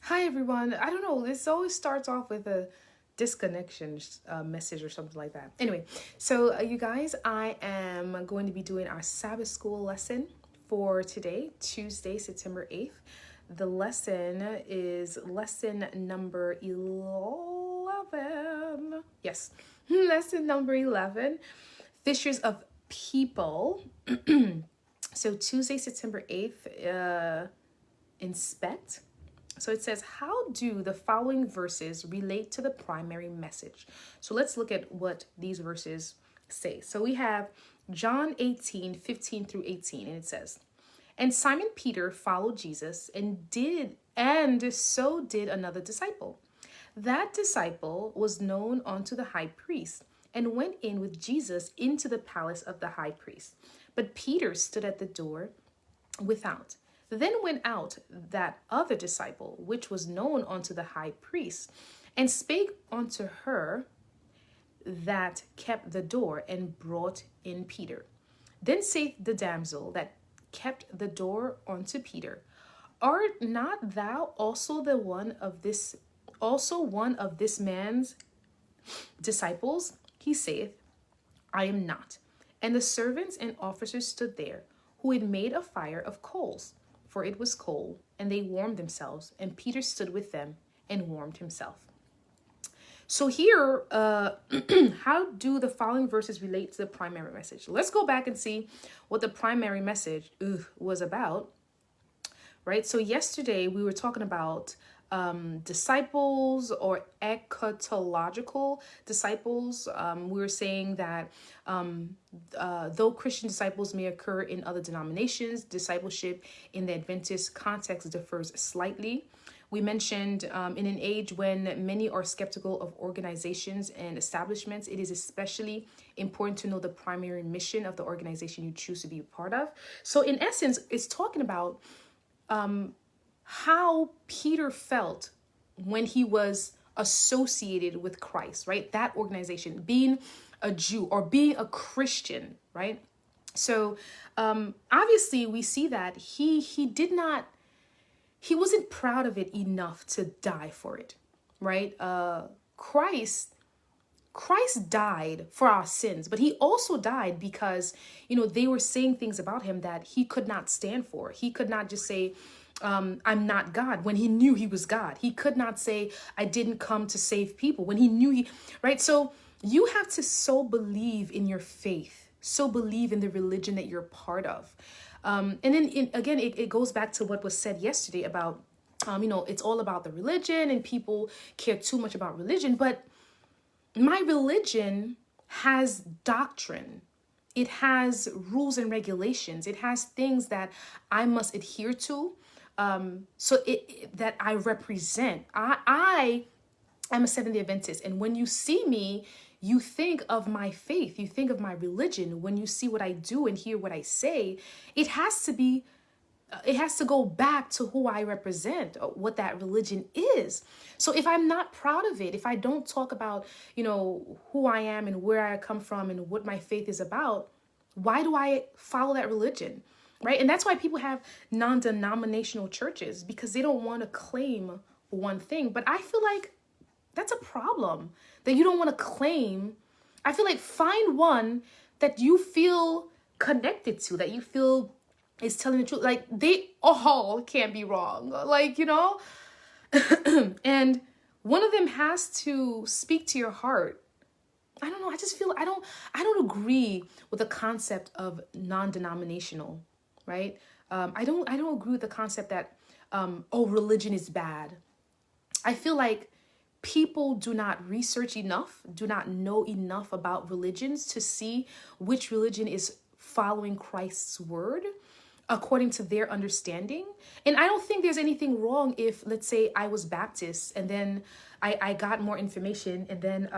Hi everyone. I don't know. This always starts off with a disconnection message or something like that. Anyway, so you guys, I am going to be doing our Sabbath school lesson for today, Tuesday, September 8th. The lesson is lesson number 11. Yes, lesson number 11, Fishers of People. So Tuesday, September 8th, inspect. So it says, how do the following verses relate to the primary message? So let's look at what these verses say. So we have John 18:15 through 18, and it says, and Simon Peter followed Jesus and so did another disciple. That disciple was known unto the high priest and went in with Jesus into the palace of the high priest. But Peter stood at the door without. Then went out that other disciple, which was known unto the high priest, and spake unto her that kept the door, and brought in Peter. Then saith the damsel that kept the door unto Peter, art not thou also one of this man's disciples? He saith, I am not. And the servants and officers stood there, who had made a fire of coals, for it was cold, and they warmed themselves, and Peter stood with them and warmed himself. So here, how do the following verses relate to the primary message? Let's go back and see what the primary message was about, right? So yesterday we were talking about disciples or eschatological disciples. We were saying that though Christian disciples may occur in other denominations, discipleship in the Adventist context differs slightly. We mentioned in an age when many are skeptical of organizations and establishments, it is especially important to know the primary mission of the organization you choose to be a part of. So in essence, it's talking about how Peter felt when he was associated with Christ, right? That organization, being a Jew or being a Christian, right? So obviously we see that he wasn't proud of it enough to die for it, right? Christ died for our sins, but he also died because, they were saying things about him that he could not stand for. He could not just say, I'm not God, when he knew he was God. He could not say, I didn't come to save people, when he knew right? So you have to so believe in your faith, so believe in the religion that you're part of. And then again, it goes back to what was said yesterday about, it's all about the religion and people care too much about religion. But my religion has doctrine. It has rules and regulations. It has things that I must adhere to. That I represent. I am a Seventh-day Adventist. And when you see me, you think of my faith. You think of my religion. When you see what I do and hear what I say, it has to go back to who I represent, what that religion is. So if I'm not proud of it, if I don't talk about, who I am and where I come from and what my faith is about, why do I follow that religion? Right? And that's why people have non-denominational churches, because they don't want to claim one thing. But I feel like that's a problem, that you don't want to claim. I feel like find one that you feel connected to, that you feel is telling the truth. Like, they all can't be wrong. And one of them has to speak to your heart. I don't know. I just feel I don't agree with the concept of non-denominational, right? I don't agree with the concept that religion is bad. I feel like people do not research enough, do not know enough about religions to see which religion is following Christ's word according to their understanding. And I don't think there's anything wrong if, let's say, I was Baptist and then I got more information and then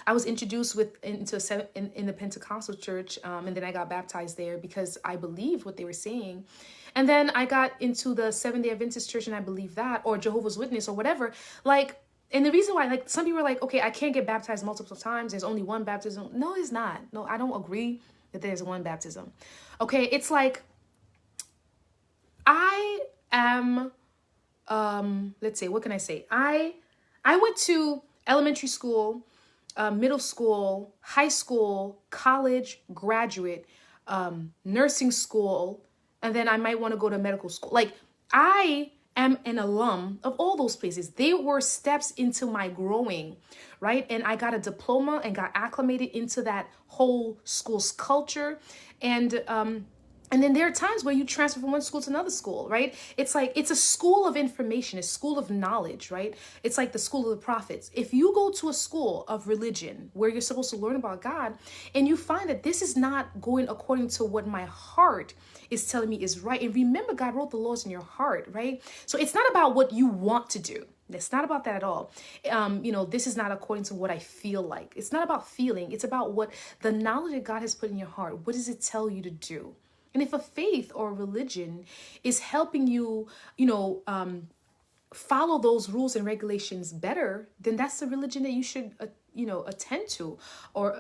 I was introduced in the Pentecostal church, and then I got baptized there because I believed what they were saying. And then I got into the Seventh-day Adventist church and I believe that, or Jehovah's Witness or whatever. And the reason why, some people are like, okay, I can't get baptized multiple times. There's only one baptism. No, it's not. No, I don't agree that there's one baptism. Okay, it's like, I am, let's say, what can I say? I went to elementary school, middle school, high school, college, graduate, nursing school, and then I might want to go to medical school. Like, I am an alum of all those places. They were steps into my growing, right? And I got a diploma and got acclimated into that whole school's culture. And then there are times where you transfer from one school to another school, right? It's like, it's a school of information, a school of knowledge, right? It's like the school of the prophets. If you go to a school of religion where you're supposed to learn about God, and you find that this is not going according to what my heart is telling me is right. And remember, God wrote the laws in your heart, right? So it's not about what you want to do. It's not about that at all. This is not according to what I feel like. It's not about feeling. It's about what the knowledge that God has put in your heart. What does it tell you to do? And if a faith or religion is helping you, follow those rules and regulations better, then that's the religion that you should, attend to or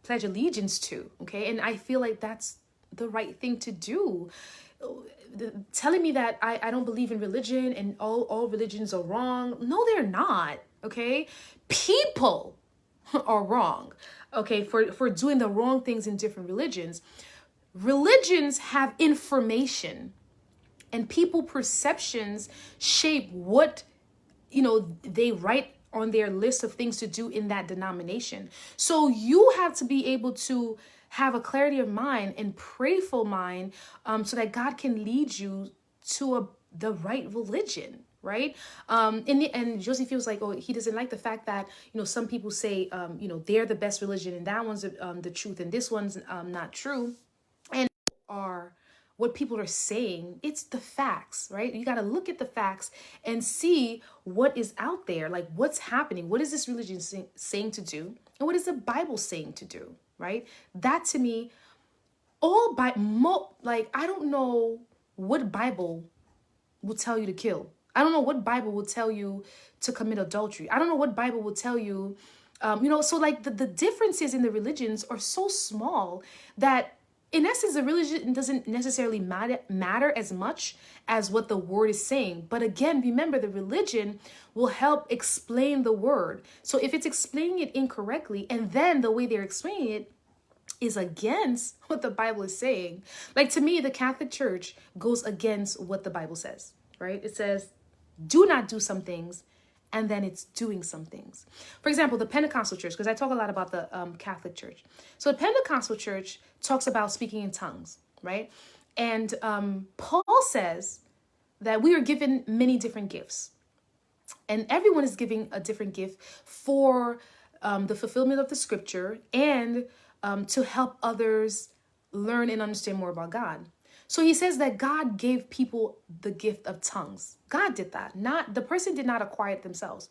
pledge allegiance to. Okay. And I feel like that's the right thing to do. Telling me that I don't believe in religion and all religions are wrong. No, they're not. Okay. People are wrong. Okay. For doing the wrong things in different religions. Religions have information, and people perceptions shape what, they write on their list of things to do in that denomination. So you have to be able to have a clarity of mind and prayerful mind, so that God can lead you to the right religion. Right. And Josie feels like, oh, he doesn't like the fact that, some people say, they're the best religion and that one's the truth and this one's not true. Are what people are saying. It's the facts, right? You got to look at the facts and see what is out there, like what's happening. What is this religion saying to do? And what is the Bible saying to do, right? That to me, I don't know what Bible will tell you to kill. I don't know what Bible will tell you to commit adultery. I don't know what Bible will tell you, so like the differences in the religions are so small that in essence, the religion doesn't necessarily matter as much as what the word is saying. But again, remember, the religion will help explain the word. So if it's explaining it incorrectly, and then the way they're explaining it is against what the Bible is saying. Like, to me, the Catholic Church goes against what the Bible says, right? It says, do not do some things, and then it's doing some things. For example, the Pentecostal church, because I talk a lot about the Catholic Church. So the Pentecostal church talks about speaking in tongues, right? And Paul says that we are given many different gifts. And everyone is giving a different gift for the fulfillment of the scripture and to help others learn and understand more about God. So he says that God gave people the gift of tongues. God did that. The person did not acquire it themselves.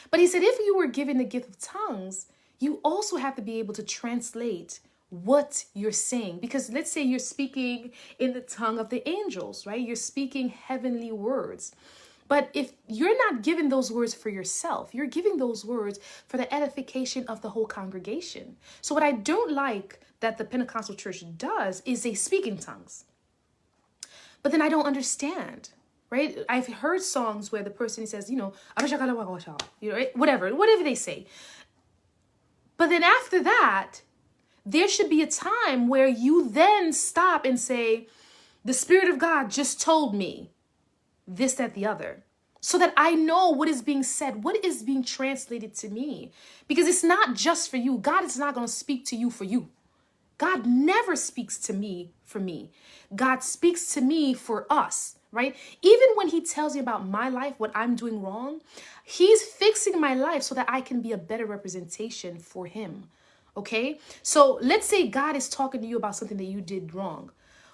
But he said, if you were given the gift of tongues, you also have to be able to translate what you're saying. Because let's say you're speaking in the tongue of the angels, right? You're speaking heavenly words. But if you're not giving those words for yourself, you're giving those words for the edification of the whole congregation. So what I don't like that the Pentecostal church does is they speak in tongues. But then I don't understand, right? I've heard songs where the person says, whatever they say. But then after that, there should be a time where you then stop and say, the Spirit of God just told me this, that, the other, so that I know what is being said, what is being translated to me. Because it's not just for you. God is not going to speak to you for you. God never speaks to me for me. God speaks to me for us, right? Even when he tells me about my life, what I'm doing wrong, he's fixing my life so that I can be a better representation for him, okay? So let's say God is talking to you about something that you did wrong.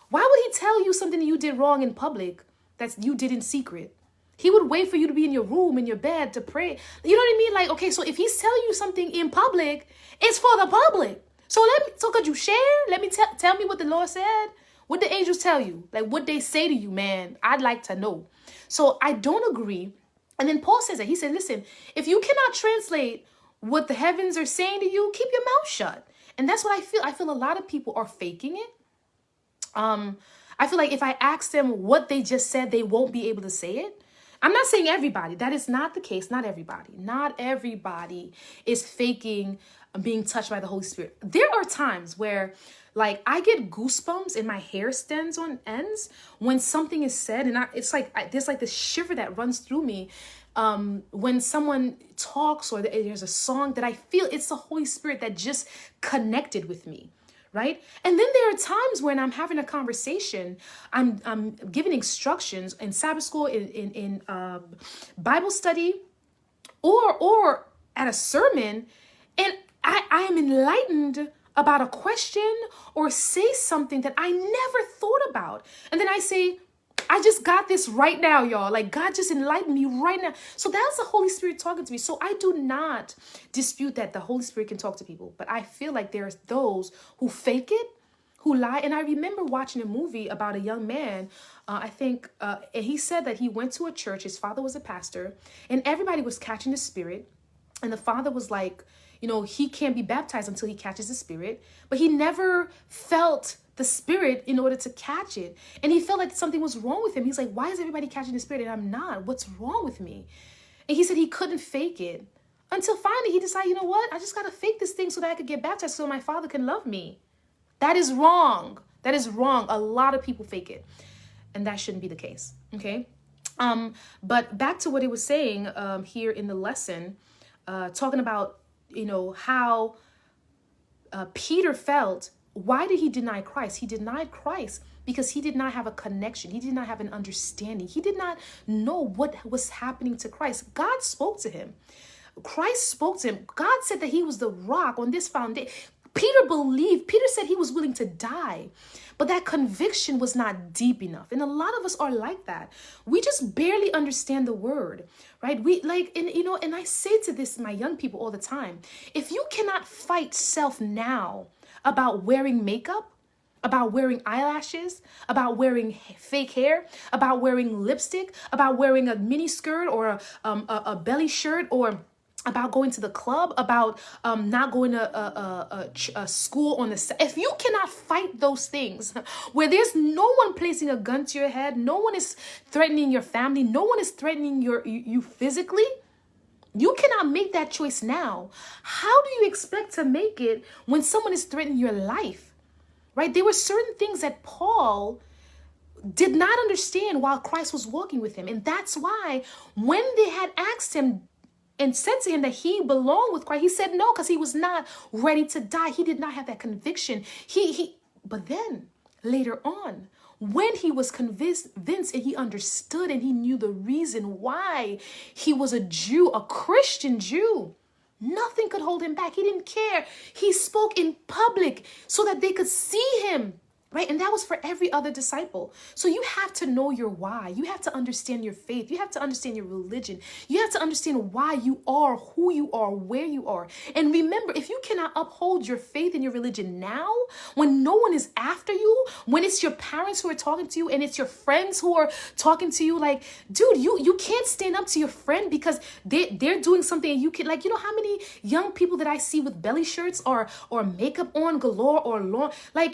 Why would he tell you something that you did wrong in public that you did in secret? He would wait for you to be in your room, in your bed to pray. You know what I mean? Like, okay, so if he's telling you something in public, it's for the public. So could you share? Let me tell me what the Lord said. What the angels tell you, like what they say to you, man. I'd like to know. So I don't agree. And then Paul says that. He said, listen, if you cannot translate what the heavens are saying to you, keep your mouth shut. And that's what I feel. I feel a lot of people are faking it. I feel like if I ask them what they just said, they won't be able to say it. I'm not saying everybody. That is not the case. Not everybody. Not everybody is faking being touched by the Holy Spirit. There are times where, like, I get goosebumps and my hair stands on ends when something is said, and there's like this shiver that runs through me when someone talks or there's a song that I feel it's the Holy Spirit that just connected with me. Right? And then there are times when I'm having a conversation, I'm giving instructions in Sabbath school, in Bible study, or at a sermon, and I am enlightened about a question or say something that I never thought about. And then I say, I just got this right now, y'all. Like, God just enlightened me right now. So that's the Holy Spirit talking to me. So I do not dispute that the Holy Spirit can talk to people. But I feel like there's those who fake it, who lie. And I remember watching a movie about a young man, and he said that he went to a church. His father was a pastor, and everybody was catching the Spirit. And the father was like, he can't be baptized until he catches the Spirit. But he never felt the Spirit in order to catch it. And he felt like something was wrong with him. He's like, why is everybody catching the Spirit and I'm not? What's wrong with me? And he said he couldn't fake it until finally he decided, you know what? I just got to fake this thing so that I could get baptized so my father can love me. That is wrong. That is wrong. A lot of people fake it. And that shouldn't be the case. Okay. But back to what it was saying here in the lesson, talking about, how Peter felt. Why did he deny Christ? He denied Christ because he did not have a connection. He did not have an understanding. He did not know what was happening to Christ. God spoke to him. Christ spoke to him. God said that he was the rock on this foundation. Peter believed. Peter said he was willing to die, but that conviction was not deep enough. And a lot of us are like that. We just barely understand the word, right? And I say to this, my young people all the time, if you cannot fight self now about wearing makeup, about wearing eyelashes, about wearing fake hair, about wearing lipstick, about wearing a mini skirt or a belly shirt, or about going to the club, about not going to a school on the side. If you cannot fight those things where there's no one placing a gun to your head, no one is threatening your family, no one is threatening you physically, you cannot make that choice now. How do you expect to make it when someone is threatening your life? Right? There were certain things that Paul did not understand while Christ was walking with him. And that's why when they had asked him and said to him that he belonged with Christ, he said no, because he was not ready to die. He did not have that conviction. But then later on, when he was convinced and he understood and he knew the reason why he was a Jew, a Christian Jew, nothing could hold him back. He didn't care. He spoke in public so that they could see him. Right? And that was for every other disciple. So you have to know your why. You have to understand your faith. You have to understand your religion. You have to understand why you are who you are, where you are. And remember, if you cannot uphold your faith and your religion now, when no one is after you, when it's your parents who are talking to you and it's your friends who are talking to you, like, dude, you can't stand up to your friend because they're doing something and you can, like, how many young people that I see with belly shirts or makeup on galore or long, like,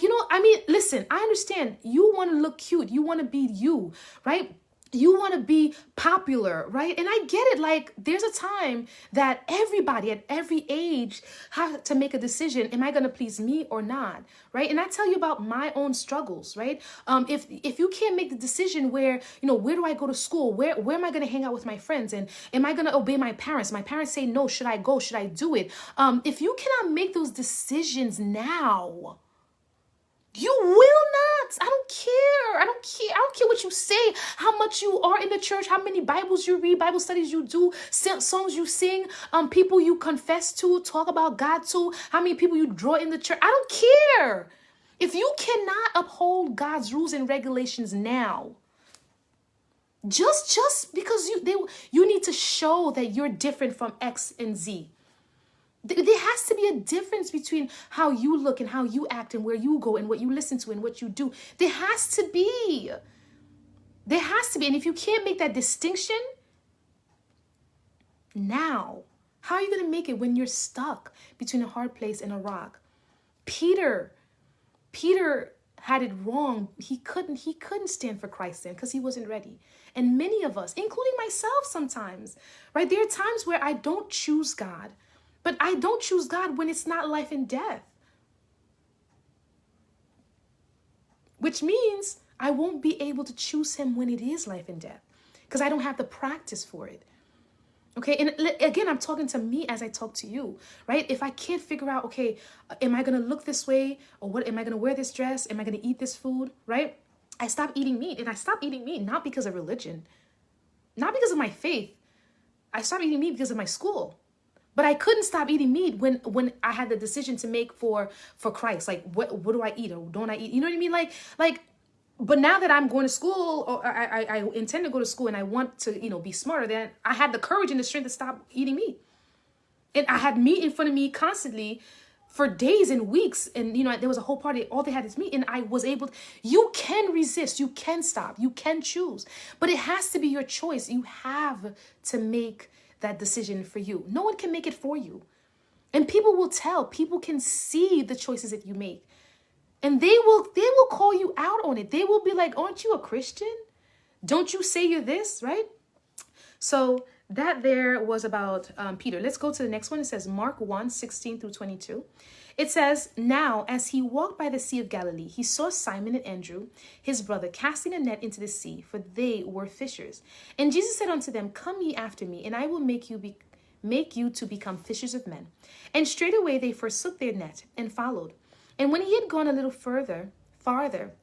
listen, I understand you want to look cute. You want to be you, right? You want to be popular, right? And I get it. Like, there's a time that everybody at every age has to make a decision. Am I going to please me or not? Right? And I tell you about my own struggles, right? If you can't make the decision where do I go to school? Where am I going to hang out with my friends? And am I going to obey my parents? My parents say no. Should I go? Should I do it? If you cannot make those decisions now, you will not. I don't care. I don't care what you say, how much you are in the church, how many Bibles you read, Bible studies you do, songs you sing, people you confess to, talk about God to, how many people you draw in the church. I don't care. If you cannot uphold God's rules and regulations now, just because you need to show that you're different from X and Z. There has to be a difference between how you look and how you act and where you go and what you listen to and what you do. There has to be. There has to be. And if you can't make that distinction now, how are you going to make it when you're stuck between a hard place and a rock? Peter had it wrong. He couldn't stand for Christ then because he wasn't ready. And many of us, including myself sometimes, right? There are times where I don't choose God, but I don't choose God when it's not life and death, which means I won't be able to choose him when it is life and death because I don't have the practice for it. Okay, and again, I'm talking to me as I talk to you, right? If I can't figure out, okay, am I going to look this way? Or what? Am I going to wear this dress? Am I going to eat this food, right? I stopped eating meat, and I stopped eating meat not because of religion, not because of my faith. I stopped eating meat because of my school. But I couldn't stop eating meat when I had the decision to make for Christ. Like, what do I eat or don't I eat? You know what I mean? Like, but now that I'm going to school, or I intend to go to school and I want to, be smarter, then I had the courage and the strength to stop eating meat. And I had meat in front of me constantly for days and weeks. And, there was a whole party, all they had is meat. And I was able to, you can resist, you can stop, you can choose. But it has to be your choice. You have to make that decision for you. No one can make it for you. And people will tell, people can see the choices that you make. And they will call you out on it. They will be like, aren't you a Christian? Don't you say you're this, right? So that there was about Peter. Let's go to the next one. It says Mark 1:16-22. It says, now as he walked by the Sea of Galilee, he saw Simon and Andrew, his brother, casting a net into the sea, for they were fishers. And Jesus said unto them, come ye after me, and I will make you to become fishers of men. And straightway they forsook their net and followed. And when he had gone a little farther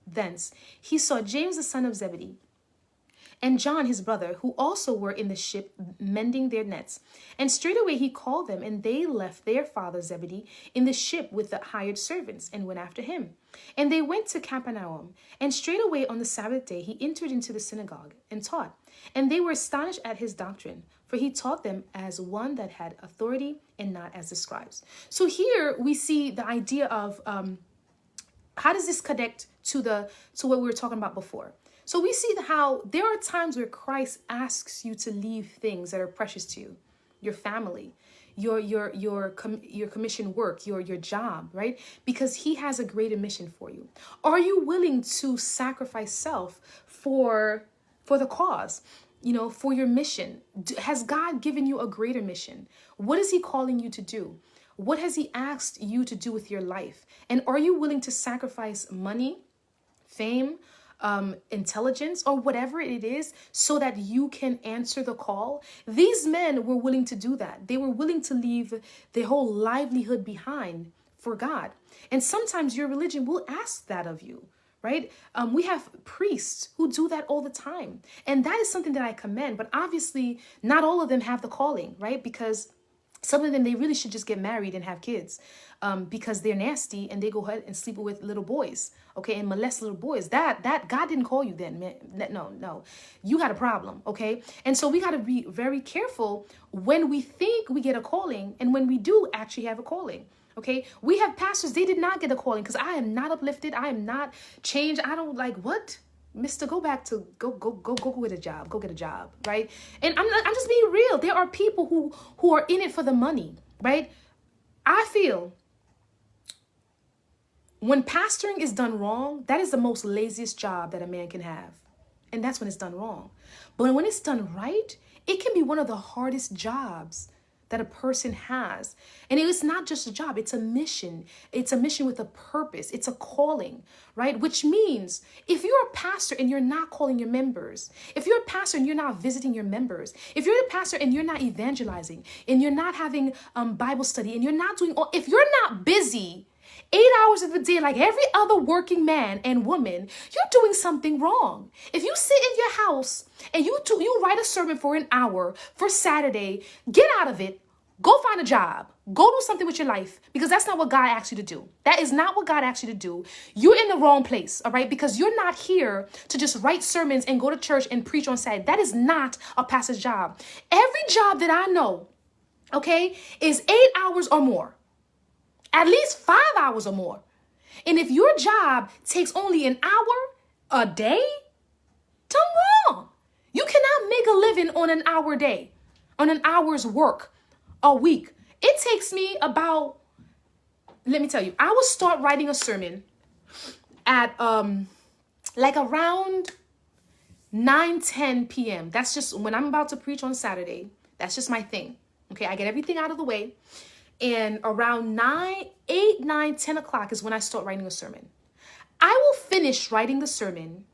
thence, he saw James the son of Zebedee and John his brother, who also were in the ship mending their nets. And straightway he called them, and they left their father Zebedee in the ship with the hired servants, and went after him. And they went to Capernaum. And straightway on the Sabbath day he entered into the synagogue and taught. And they were astonished at his doctrine, for he taught them as one that had authority and not as the scribes. So here we see the idea of how does this connect to what we were talking about before? So we see how there are times where Christ asks you to leave things that are precious to you, your family, your commission work, your job, right? Because he has a greater mission for you. Are you willing to sacrifice self for the cause? For your mission? Has God given you a greater mission? What is he calling you to do? What has he asked you to do with your life? And are you willing to sacrifice money, fame, intelligence, or whatever it is, so that you can answer the call? These men were willing to do that. They were willing to leave their whole livelihood behind for God. And sometimes your religion will ask that of you. Right? We have priests who do that all the time. And that is something that I commend. But obviously, not all of them have the calling, right? Because some of them, they really should just get married and have kids because they're nasty and they go ahead and sleep with little boys, okay, and molest little boys. That God didn't call you then, man. No. You got a problem, okay? And so we got to be very careful when we think we get a calling and when we do actually have a calling. Okay, we have pastors, they did not get a calling because I am not uplifted. I am not changed. I don't like, what? Mister, go back to go get a job. Go get a job, right? And I'm just being real. There are people who are in it for the money, right? I feel when pastoring is done wrong, that is the most laziest job that a man can have. And that's when it's done wrong. But when it's done right, it can be one of the hardest jobs that a person has. And it's not just a job, it's a mission. It's a mission with a purpose. It's a calling, right? Which means if you're a pastor and you're not calling your members, if you're a pastor and you're not visiting your members, if you're a pastor and you're not evangelizing, and you're not having Bible study, and you're not doing if you're not busy 8 hours of the day like every other working man and woman, you're doing something wrong. If you sit in your house and you write a sermon for an hour for Saturday, get out of it. Go find a job. Go do something with your life, because that's not what God asked you to do. That is not what God asked you to do. You're in the wrong place, all right? Because you're not here to just write sermons and go to church and preach on Saturday. That is not a pastor's job. Every job that I know, okay, is 8 hours or more. At least 5 hours or more. And if your job takes only an hour a day, something wrong. You cannot make a living on an hour a day, on an hour's work a week. It takes me about, let me tell you, I will start writing a sermon at like around 9:10 p.m. That's just when I'm about to preach on Saturday. That's just my thing. Okay, I get everything out of the way. And around 10 o'clock is when I start writing a sermon. I will finish writing the sermon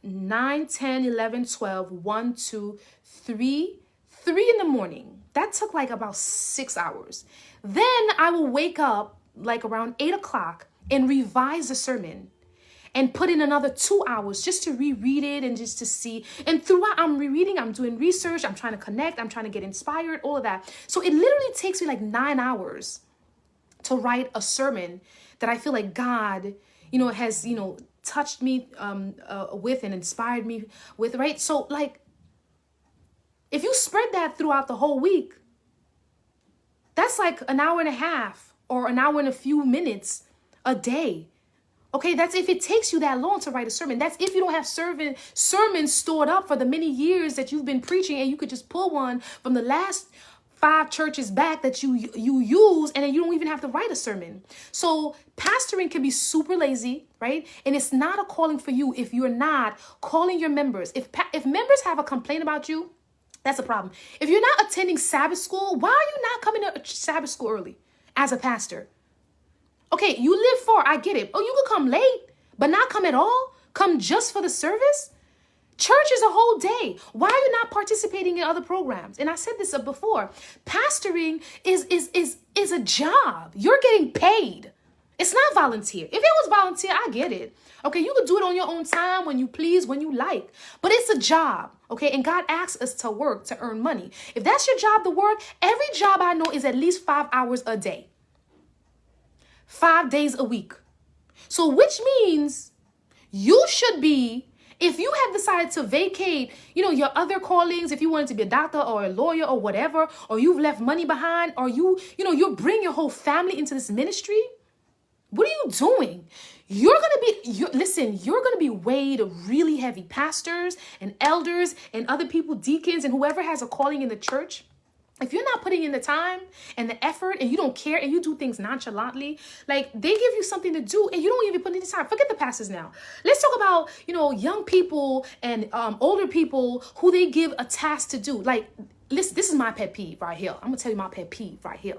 9, 10, 11, 12, 1, 2, 3 in the morning. That took like about 6 hours. Then I will wake up like around 8 o'clock and revise the sermon and put in another 2 hours just to reread it and just to see. And throughout I'm rereading, I'm doing research, I'm trying to connect, I'm trying to get inspired, all of that. So it literally takes me like 9 hours to write a sermon that I feel like God, has, touched me with and inspired me with, right? So like, if you spread that throughout the whole week, that's like an hour and a half or an hour and a few minutes a day. Okay, that's if it takes you that long to write a sermon. That's if you don't have sermons stored up for the many years that you've been preaching and you could just pull one from the last 5 churches back that you use, and then you don't even have to write a sermon. So pastoring can be super lazy, right? And it's not a calling for you if you're not calling your members. If members have a complaint about you, that's a problem. If you're not attending Sabbath school, why are you not coming to Sabbath school early as a pastor? Okay, you live far, I get it. Oh, you could come late, but not come at all? Come just for the service? Church is a whole day. Why are you not participating in other programs? And I said this before. Pastoring is a job. You're getting paid. It's not volunteer. If it was volunteer, I get it. Okay, you could do it on your own time, when you please, when you like. But it's a job, okay? And God asks us to work to earn money. If that's your job to work, every job I know is at least 5 hours a day. 5 days a week. So which means you should be, if you have decided to vacate, your other callings, if you wanted to be a doctor or a lawyer or whatever, or you've left money behind, or you bring your whole family into this ministry, what are you doing? You're going to be weighed really heavy. Pastors and elders and other people, deacons and whoever has a calling in the church. If you're not putting in the time and the effort and you don't care and you do things nonchalantly, like they give you something to do and you don't even put in the time. Forget the pastors now. Let's talk about, young people and older people who they give a task to do. Like, listen, this is my pet peeve right here. I'm going to tell you my pet peeve right here.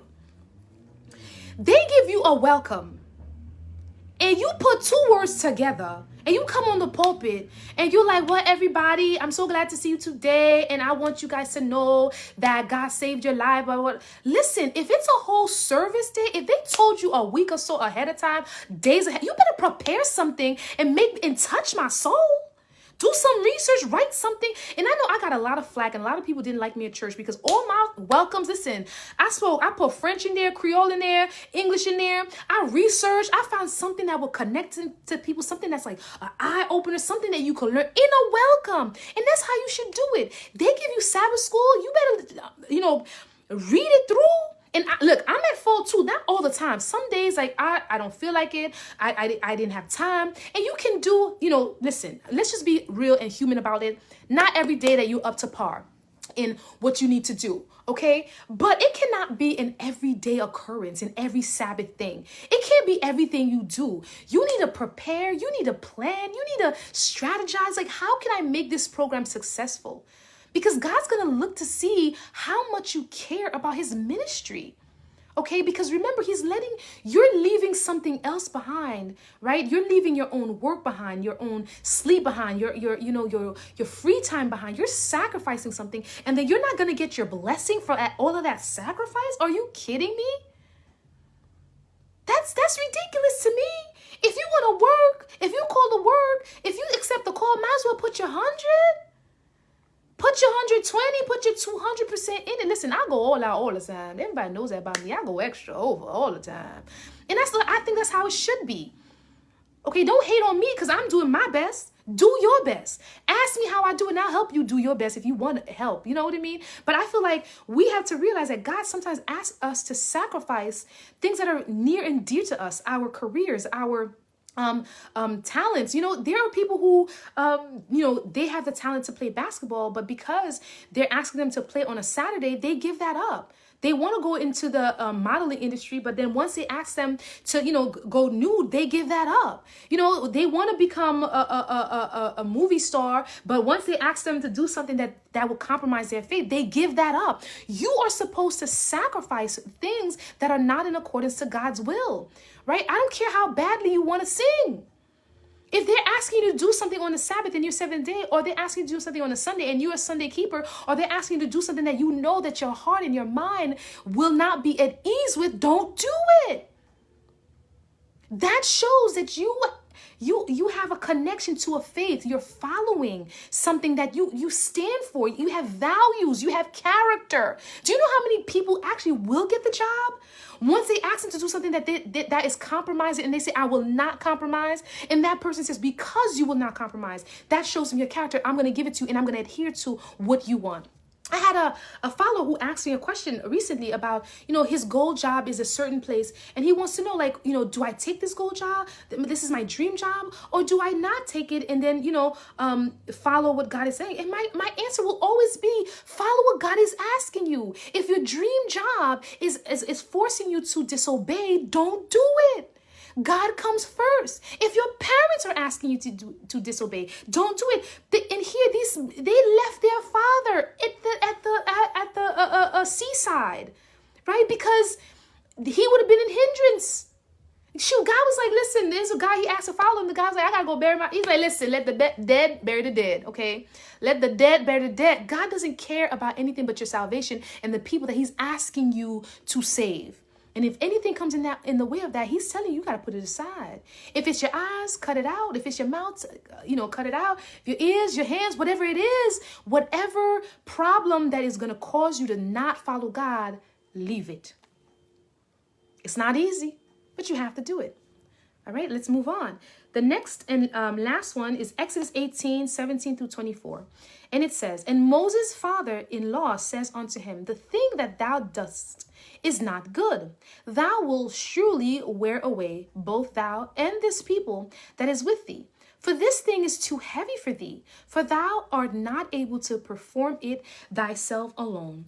They give you a welcome and you put 2 words together and you come on the pulpit and you're like, well, everybody, I'm so glad to see you today. And I want you guys to know that God saved your life. Listen, if it's a whole service day, if they told you a week or so ahead of time, days ahead, you better prepare something and touch my soul. Do some research, write something. And I know I got a lot of flack and a lot of people didn't like me at church because all my welcomes, listen, I put French in there, Creole in there, English in there. I researched. I found something that will connect to people, something that's like an eye opener, something that you can learn in a welcome. And that's how you should do it. They give you Sabbath school. You better, read it through. And look, I'm at fault too, not all the time. Some days, like, I don't feel like it. I didn't have time. And you can do, listen, let's just be real and human about it. Not every day that you're up to par in what you need to do, okay? But it cannot be an everyday occurrence in every Sabbath thing. It can't be everything you do. You need to prepare. You need to plan. You need to strategize. Like, how can I make this program successful? Because God's going to look to see how much you care about his ministry. Okay, because remember, you're leaving something else behind, right? You're leaving your own work behind, your own sleep behind, your free time behind. You're sacrificing something, and then you're not going to get your blessing for all of that sacrifice. Are you kidding me? That's ridiculous to me. If you want to work, if you call to work, if you accept the call, might as well put your 100. Put your 120, put your 200% in it. Listen, I go all out all the time. Everybody knows that about me. I go extra over all the time. And I think that's how it should be. Okay, don't hate on me because I'm doing my best. Do your best. Ask me how I do it and I'll help you do your best if you want help. You know what I mean? But I feel like we have to realize that God sometimes asks us to sacrifice things that are near and dear to us, our careers, our talents. There are people who, they have the talent to play basketball, but because they're asking them to play on a Saturday, they give that up They want to go into the modeling industry, but then once they ask them to, go nude, they give that up. They want to become a movie star, but once they ask them to do something that will compromise their faith, they give that up. You are supposed to sacrifice things that are not in accordance to God's will, right? I don't care how badly you want to sing. If they're asking you to do something on the Sabbath and your seventh day, or they're asking you to do something on a Sunday and you're a Sunday keeper, or they're asking you to do something that you know that your heart and your mind will not be at ease with, don't do it. That shows that you have a connection to a faith. You're following something that you stand for. You have values. You have character. Do you know how many people actually will get the job? Once they ask them to do something that is compromising, and they say, I will not compromise, and that person says, because you will not compromise, that shows them your character. I'm going to give it to you, and I'm going to adhere to what you want. I had a follower who asked me a question recently about, his goal job is a certain place, and he wants to know, do I take this goal job? This is my dream job, or do I not take it and then, follow what God is saying? And my answer will always be, follow what God is asking you. If your dream job is forcing you to disobey, don't do it. God comes first. If your parents are asking you to disobey, don't do it. And here, they left their father at the seaside, right? Because he would have been an hindrance. Shoot, God was like, listen, there's a guy, he asked to follow him. The guy's like, I gotta go bury he's like, listen, let the dead bury the dead, okay? Let the dead bury the dead. God doesn't care about anything but your salvation and the people that he's asking you to save. And if anything comes in the way of that, he's telling you got to put it aside. If it's your eyes, cut it out. If it's your mouth, cut it out. If your ears, your hands, whatever it is, whatever problem that is going to cause you to not follow God, leave it. It's not easy, but you have to do it. All right, let's move on. The next and last one is Exodus 18:17-24. And it says, and Moses' father-in-law says unto him, the thing that thou dost is not good. Thou wilt surely wear away both thou and this people that is with thee. For this thing is too heavy for thee, for thou art not able to perform it thyself alone.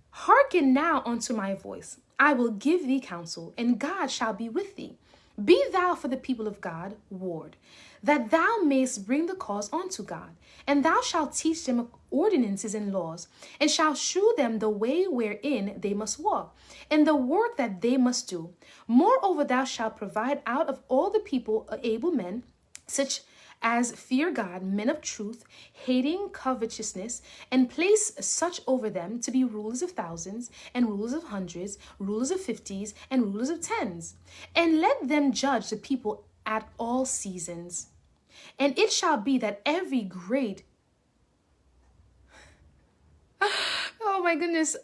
Hearken now unto my voice. I will give thee counsel, and God shall be with thee. Be thou for the people of God ward, that thou mayest bring the cause unto God. And thou shalt teach them ordinances and laws, and shalt shew them the way wherein they must walk, and the work that they must do. Moreover, thou shalt provide out of all the people able men, such as fear God, men of truth, hating covetousness, and place such over them to be rulers of thousands, and rulers of hundreds, rulers of fifties, and rulers of tens. And let them judge the people at all seasons. And it shall be that every great oh my goodness.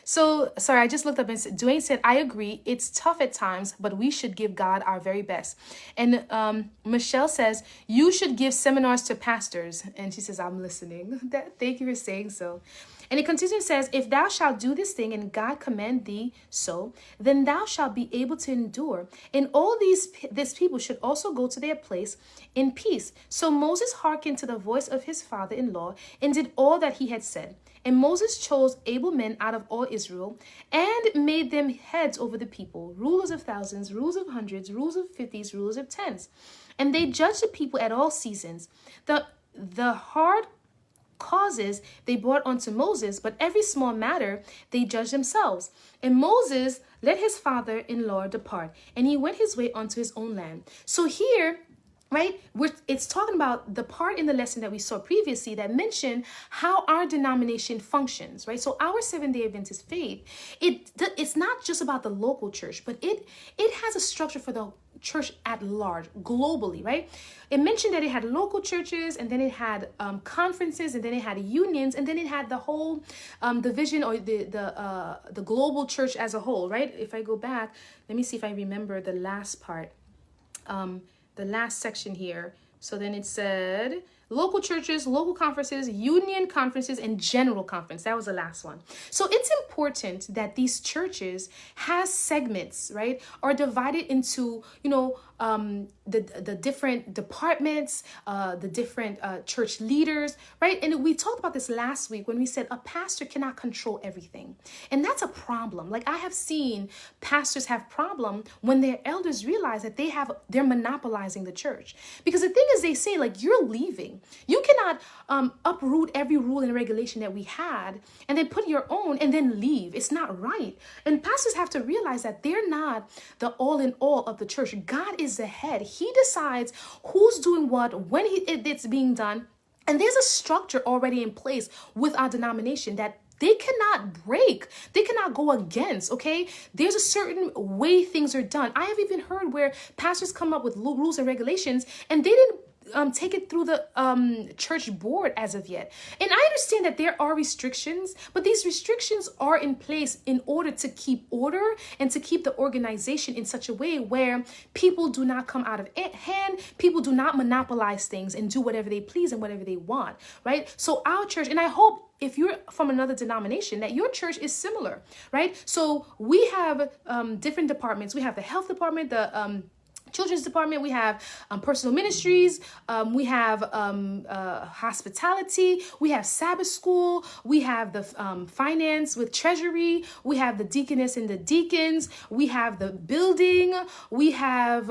So sorry, I just looked up and Dwayne said, I agree. It's tough at times, but we should give God our very best. And Michelle says, you should give seminars to pastors. And she says, I'm listening. Thank you for saying so. And it continues and says, if thou shalt do this thing and God command thee so, then thou shalt be able to endure. And all this people should also go to their place in peace. So Moses hearkened to the voice of his father-in-law and did all that he had said. And Moses chose able men out of all Israel and made them heads over the people, rulers of thousands, rulers of hundreds, rulers of fifties, rulers of tens. And they judged the people at all seasons. The hard causes they brought unto Moses, but every small matter they judged themselves. And Moses let his father-in-law depart, and he went his way unto his own land. So here, right, it's talking about the part in the lesson that we saw previously that mentioned how our denomination functions, right? So our Seventh-day Adventist faith, it's not just about the local church, but it has a structure for the church at large, globally, right? It mentioned that it had local churches, and then it had conferences, and then it had unions, and then it had the whole division or the global church as a whole, right? If I go back, let me see if I remember the last part. The last section here. So then it said local churches, local conferences, union conferences, and general conference. That was the last one. So it's important that these churches has segments, right? Are divided into, the different departments, the different church leaders, right? And we talked about this last week when we said a pastor cannot control everything. And that's a problem. Like, I have seen pastors have problem when their elders realize that they're monopolizing the church. Because the thing is, they say, like, you're leaving. You cannot uproot every rule and regulation that we had and then put your own and then leave. It's not right. And pastors have to realize that they're not the all in all of the church. God is the head. He decides who's doing what, when it's being done. And there's a structure already in place with our denomination that they cannot break. They cannot go against, okay? There's a certain way things are done. I have even heard where pastors come up with rules and regulations and they didn't take it through the church board as of yet. And I understand that there are restrictions, but these restrictions are in place in order to keep order and to keep the organization in such a way where people do not come out of hand, people do not monopolize things and do whatever they please and whatever they want, right? So our church, and I hope if you're from another denomination, that your church is similar, right? So we have different departments. We have the health department, the children's department, we have personal ministries, we have hospitality, we have Sabbath school, we have the finance with treasury, we have the deaconess and the deacons, we have the building, we have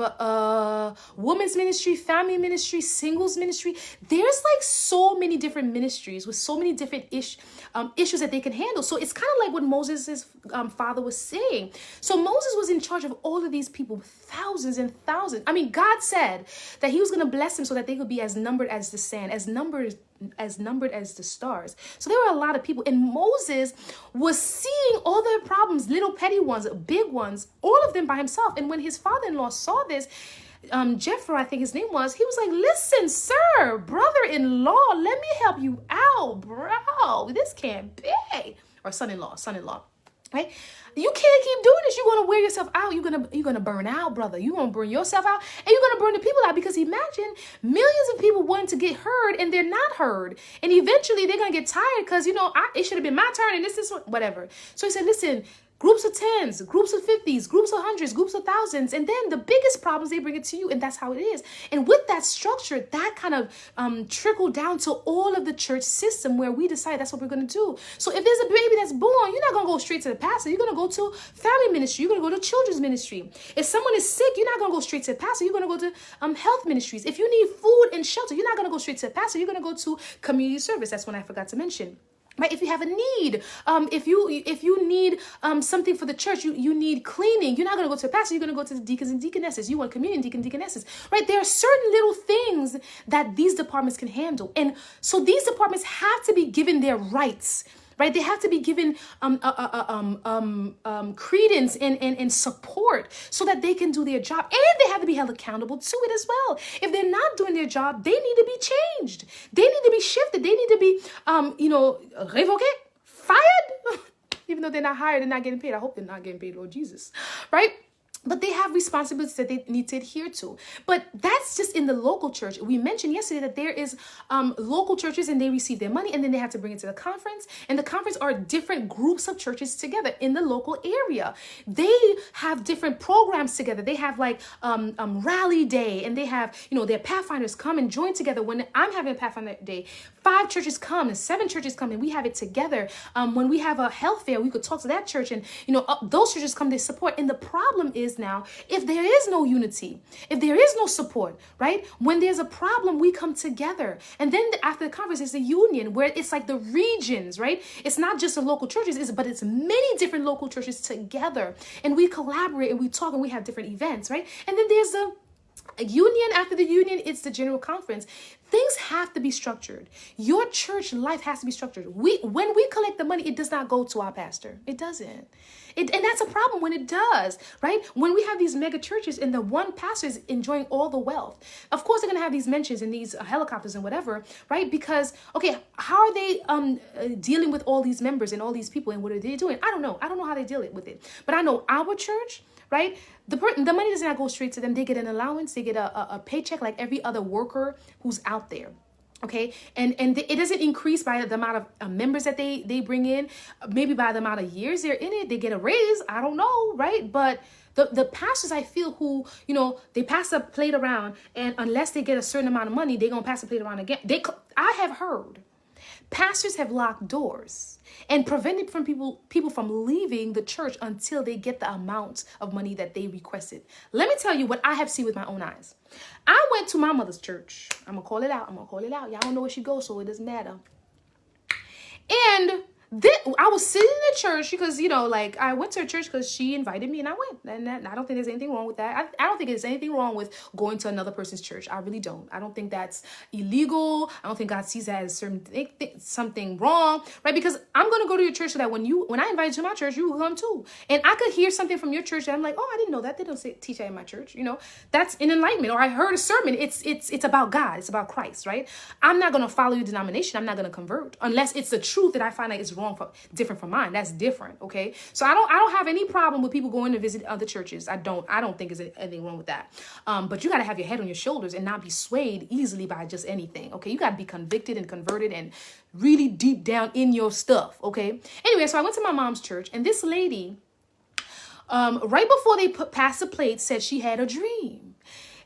women's ministry, family ministry, singles ministry. There's like so many different ministries with so many different issues that they can handle. So it's kind of like what Moses' father was saying. So Moses was in charge of all of these people, thousands and thousands. I mean, God said that he was going to bless them so that they could be as numbered as the sand, as numbered as the stars. So there were a lot of people, and Moses was seeing all their problems, little petty ones, big ones, all of them by himself. And when his father-in-law saw this, Jethro, I think his name was, he was like, listen, sir, brother-in-law, let me help you out, bro. This can't be. Or son-in-law. Right? You can't keep doing this. You're going to wear yourself out. You're going to burn out, brother. You're going to burn yourself out and you're going to burn the people out, because imagine millions of people wanting to get heard and they're not heard. And eventually they're going to get tired because, it should have been my turn and this is whatever. So he said, listen, groups of 10s, groups of 50s, groups of 100s, groups of thousands. And then the biggest problems, they bring it to you. And that's how it is. And with that structure, that kind of trickled down to all of the church system where we decide that's what we're going to do. So if there's a baby that's born, you're not going to go straight to the pastor. You're going to go to family ministry. You're going to go to children's ministry. If someone is sick, you're not going to go straight to the pastor. You're going to go to health ministries. If you need food and shelter, you're not going to go straight to the pastor. You're going to go to community service. That's one I forgot to mention. Right? If you have a need, if you need something for the church, you need cleaning, you're not going to go to a pastor, you're going to go to the deacons and deaconesses. You want communion, deaconesses, right? There are certain little things that these departments can handle. And so these departments have to be given their rights, right? They have to be given credence and support so that they can do their job. And they have to be held accountable to it as well. If they're not doing their job, they need to be changed. They need to be shifted. They need to be, revoke, fired. Even though they're not hired, they're not getting paid. I hope they're not getting paid, Lord Jesus, right? But they have responsibilities that they need to adhere to. But that's just in the local church. We mentioned yesterday that there is local churches and they receive their money and then they have to bring it to the conference. And the conference are different groups of churches together in the local area. They have different programs together. They have like rally day, and they have, their Pathfinders come and join together. When I'm having a Pathfinder day, 5 churches come and 7 churches come and we have it together. When we have a health fair, we could talk to that church and, those churches come, they support. And the problem is now, if there is no unity, if there is no support, right? When there's a problem, we come together. And then after the conference, it's a union where it's like the regions, right? It's not just the local churches, but it's many different local churches together. And we collaborate and we talk and we have different events, right? And then there's a union. After the union, it's the general conference. Things have to be structured. Your church life has to be structured. When we collect the money, it does not go to our pastor. It doesn't. And that's a problem when it does, right? When we have these mega churches and the one pastor is enjoying all the wealth. Of course, they're going to have these mentions and these helicopters and whatever, right? Because, okay, how are they dealing with all these members and all these people and what are they doing? I don't know. I don't know how they deal with it. But I know our church, right? The money does not go straight to them. They get an allowance. They get a paycheck like every other worker who's out there. Okay, and it doesn't increase by the amount of members that they bring in, maybe by the amount of years they're in it, they get a raise. I don't know, right? But the pastors, I feel, who, they pass the plate around, and unless they get a certain amount of money, they're gonna pass the plate around again. I have heard pastors have locked doors and prevented from people from leaving the church until they get the amount of money that they requested. Let me tell you what I have seen with my own eyes. I went to my mother's church. I'm gonna call it out. Y'all don't know where she goes, so it doesn't matter. And then I was sitting in the church because, I went to a church because she invited me and I went. And I don't think there's anything wrong with that. I don't think there's anything wrong with going to another person's church. I really don't. I don't think that's illegal. I don't think God sees that as something wrong, right? Because I'm going to go to your church so that when I invite you to my church, you will come too. And I could hear something from your church that I'm like, oh, I didn't know that. They don't teach that in my church. That's an enlightenment. Or I heard a sermon. It's about God. It's about Christ, right? I'm not going to follow your denomination. I'm not going to convert unless it's the truth that I find like is different from mine. That's different. Okay. So I don't have any problem with people going to visit other churches. I don't think there's anything wrong with that. But you got to have your head on your shoulders and not be swayed easily by just anything. Okay. You got to be convicted and converted and really deep down in your stuff. Okay. Anyway, so I went to my mom's church, and this lady, right before they passed the plate, said she had a dream.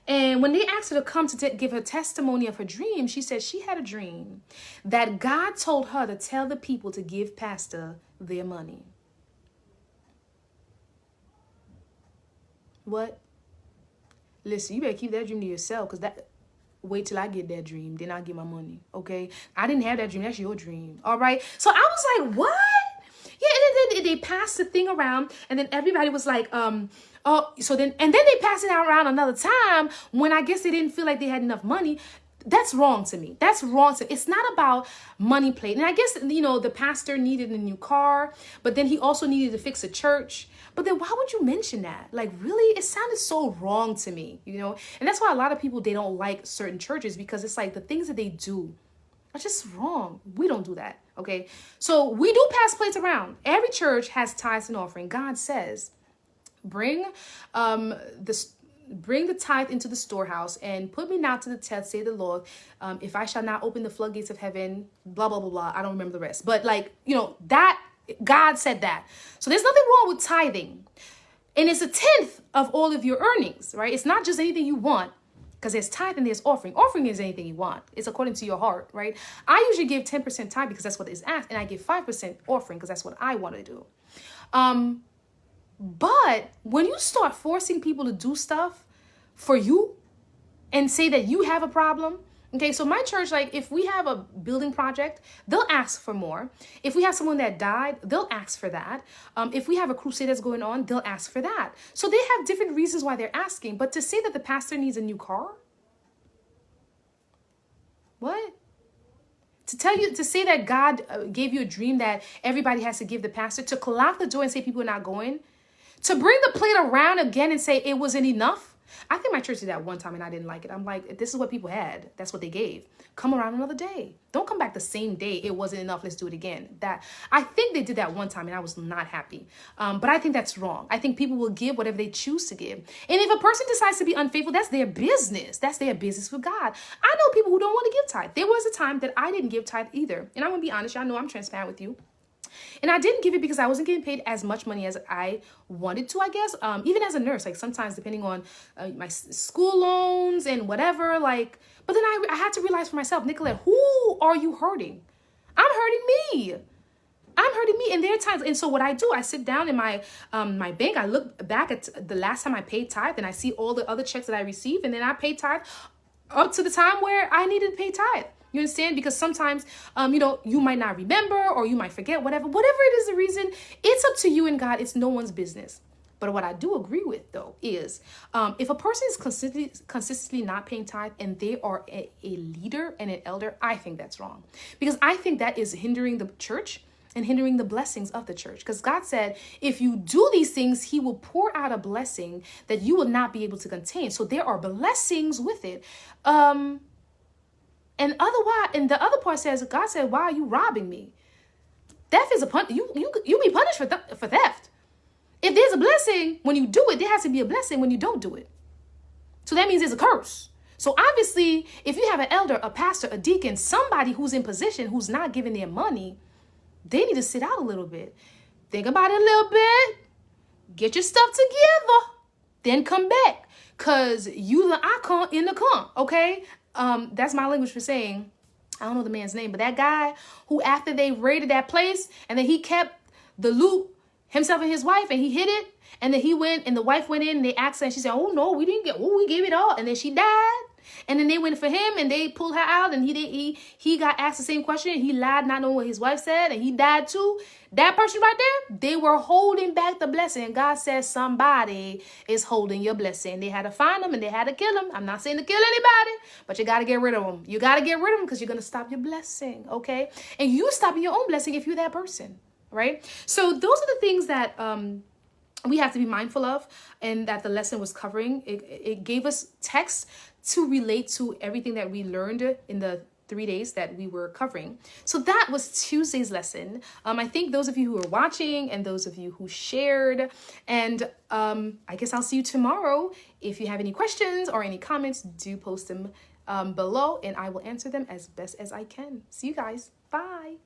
And when they asked her to come to give her testimony of her dream, she said she had a dream that God told her to tell the people to give pastor their money. What? Listen, you better keep that dream to yourself, because wait till I get that dream, then I'll get my money, okay? I didn't have that dream. That's your dream, all right? So I was like, what? Yeah, and then they passed the thing around, and then everybody was like, and then they passed it around another time when I guess they didn't feel like they had enough money. That's wrong to me. That's wrong to me. It's not about money plate. And I guess, the pastor needed a new car, but then he also needed to fix a church. But then why would you mention that? Like, really? It sounded so wrong to me, And that's why a lot of people, they don't like certain churches, because it's like the things that they do are just wrong. We don't do that, okay? So we do pass plates around. Every church has tithes and offering. God says, bring the tithe into the storehouse and put me not to the test, say the Lord, if I shall not open the floodgates of heaven, blah, blah, blah, blah. I don't remember the rest. But that God said that. So there's nothing wrong with tithing. And it's 1/10 of all of your earnings, right? It's not just anything you want, because there's tithe and there's offering. Offering is anything you want. It's according to your heart, right? I usually give 10% tithe because that's what is asked. And I give 5% offering because that's what I want to do. But when you start forcing people to do stuff for you and say that you have a problem, okay, so my church, like, if we have a building project, they'll ask for more. If we have someone that died, they'll ask for that. If we have a crusade that's going on, they'll ask for that. So they have different reasons why they're asking. But to say that the pastor needs a new car? What? To say that God gave you a dream that everybody has to give the pastor, to lock the door and say people are not going, to bring the plate around again and say it wasn't enough. I think my church did that one time and I didn't like it. I'm like, this is what people had. That's what they gave. Come around another day. Don't come back the same day. It wasn't enough. Let's do it again. I think they did that one time and I was not happy. But I think that's wrong. I think people will give whatever they choose to give. And if a person decides to be unfaithful, that's their business. That's their business with God. I know people who don't want to give tithe. There was a time that I didn't give tithe either. And I'm going to be honest. Y'all know I'm transparent with you. And I didn't give it because I wasn't getting paid as much money as I wanted to, I guess. Even as a nurse, like sometimes depending on my school loans and whatever, but then I had to realize for myself, Nicolette, who are you hurting? I'm hurting me. And there are times, and so what I do, I sit down in my bank, I look back at the last time I paid tithe, and I see all the other checks that I received, and then I paid tithe up to the time where I needed to pay tithe. You understand? Because sometimes, you might not remember or you might forget, whatever it is the reason, it's up to you and God. It's no one's business. But what I do agree with, though, is if a person is consistently not paying tithe and they are a leader and an elder, I think that's wrong. Because I think that is hindering the church and hindering the blessings of the church. Because God said, if you do these things, he will pour out a blessing that you will not be able to contain. So there are blessings with it. And the other part says, God said, why are you robbing me? Theft is you be punished for theft. If there's a blessing when you do it, there has to be a blessing when you don't do it. So that means there's a curse. So obviously, if you have an elder, a pastor, a deacon, somebody who's in position, who's not giving their money, they need to sit out a little bit. Think about it a little bit. Get your stuff together. Then come back. Because you the icon in the con, okay? That's my language for saying, I don't know the man's name, but that guy who after they raided that place and then he kept the loot, himself and his wife, and he hid it. And then he went and the wife went in and they asked her and she said, oh no, we didn't get, oh, we gave it all. And then she died. And then they went for him and they pulled her out and he got asked the same question. And he lied, not knowing what his wife said, and he died too. That person right there, they were holding back the blessing. And God says somebody is holding your blessing. They had to find them and they had to kill them. I'm not saying to kill anybody, but you got to get rid of them. You got to get rid of them because you're going to stop your blessing, okay? And you stopping your own blessing if you're that person, right? So those are the things that we have to be mindful of, and that the lesson was covering. It gave us text to relate to everything that we learned in the 3 days that we were covering. So that was Tuesday's lesson. I thank those of you who are watching and those of you who shared. And I guess I'll see you tomorrow. If you have any questions or any comments, do post them below and I will answer them as best as I can. See you guys. Bye.